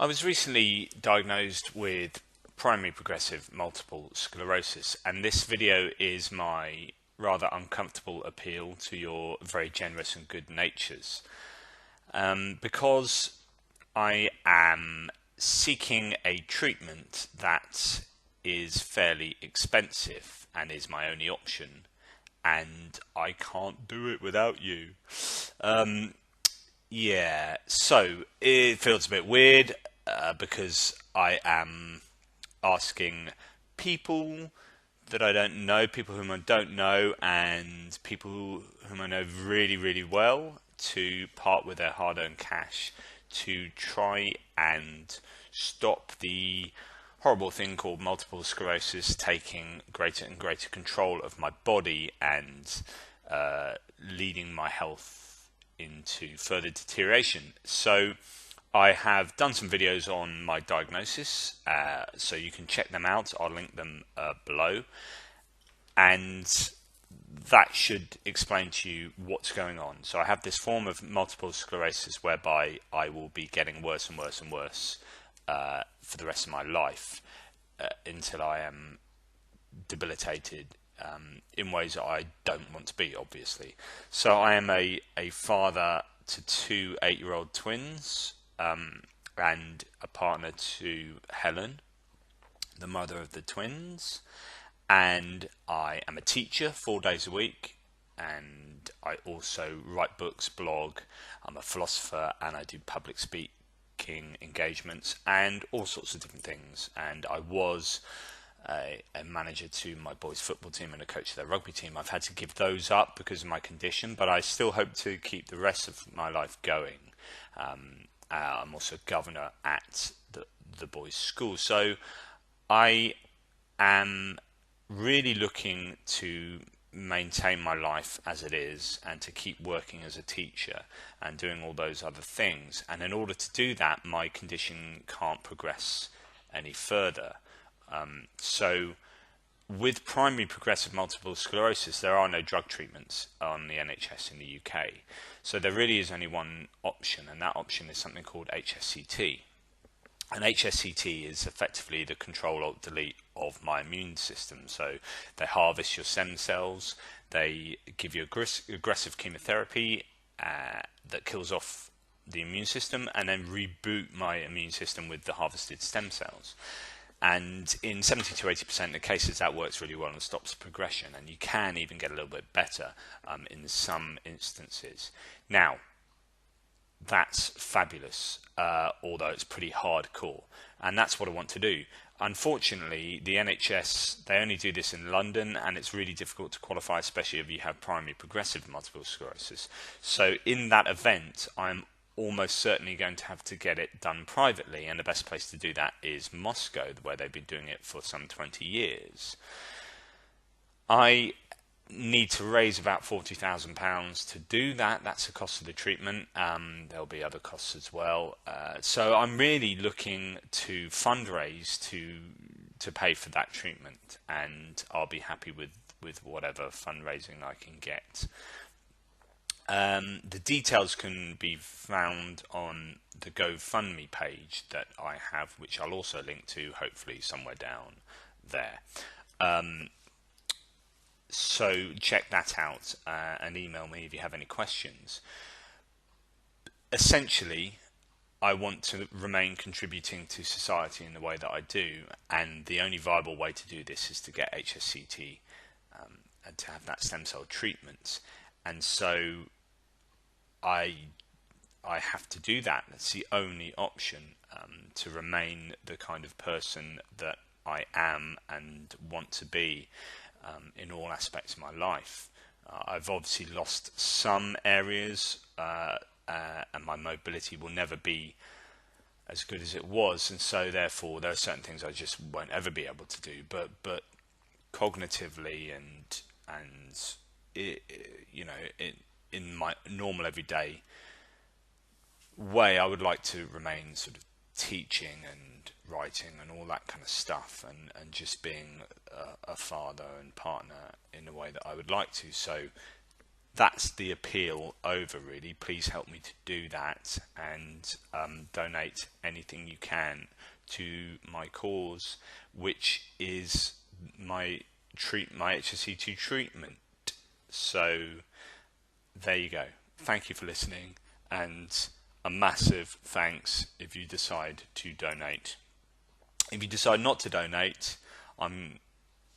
I was recently diagnosed with primary progressive multiple sclerosis, and this video is my rather uncomfortable appeal to your very generous and good natures. Because I am seeking a treatment that is fairly expensive and is my only option, and I can't do it without you. Yeah, so it feels a bit weird because I am asking people that I don't know, people whom I don't know, and people whom I know really, really well to part with their hard-earned cash to try and stop the horrible thing called multiple sclerosis taking greater and greater control of my body and leading my health into further deterioration. So I have done some videos on my diagnosis, so you can check them out. I'll link them below, and that should explain to you what's going on. So I have this form of multiple sclerosis whereby I will be getting worse and worse and worse for the rest of my life until I am debilitated in ways that I don't want to be, obviously. So I am a father to two 8-year-old twins and a partner to Helen, the mother of the twins, and I am a teacher 4 days a week, and I also write books, blog, I'm a philosopher, and I do public speaking engagements and all sorts of different things. And I was a manager to my boys' football team and a coach to their rugby team. I've had to give those up because of my condition, but I still hope to keep the rest of my life going. I'm also governor at the boys' school, so I am really looking to maintain my life as it is and to keep working as a teacher and doing all those other things. And in order to do that, my condition can't progress any further. So with primary progressive multiple sclerosis, there are no drug treatments on the NHS in the UK. So there really is only one option, and that option is something called HSCT. And HSCT is effectively the control-alt-delete of my immune system. So they harvest your stem cells, they give you aggressive chemotherapy that kills off the immune system, and then reboot my immune system with the harvested stem cells. And in 70 to 80% of the cases, that works really well and stops progression. And you can even get a little bit better in some instances. Now, that's fabulous, although it's pretty hardcore. And that's what I want to do. Unfortunately, the NHS, they only do this in London, and it's really difficult to qualify, especially if you have primary progressive multiple sclerosis. So in that event, I'm almost certainly going to have to get it done privately, and the best place to do that is Moscow, where they've been doing it for some 20 years. I need to raise about £40,000 to do that. That's the cost of the treatment. There'll be other costs as well. So I'm really looking to fundraise to pay for that treatment, and I'll be happy with whatever fundraising I can get. The details can be found on the GoFundMe page that I have, which I'll also link to hopefully somewhere down there. So check that out and email me if you have any questions. Essentially, I want to remain contributing to society in the way that I do, and the only viable way to do this is to get HSCT and to have that stem cell treatment. And so I have to do that. That's the only option to remain the kind of person that I am and want to be in all aspects of my life. I've obviously lost some areas and my mobility will never be as good as it was, and so therefore there are certain things I just won't ever be able to do, but cognitively and in my normal everyday way, I would like to remain sort of teaching and writing and all that kind of stuff, and just being a father and partner in the way that I would like to. So that's the appeal over, really. Please help me to do that, and donate anything you can to my cause, which is my HSCT treatment. So there you go. Thank you for listening, and a massive thanks if you decide to donate. If you decide not to donate, I'm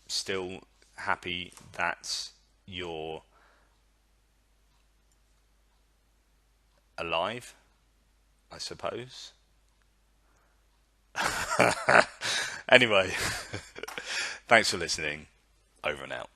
still happy that you're alive, I suppose. Anyway, thanks for listening. Over and out.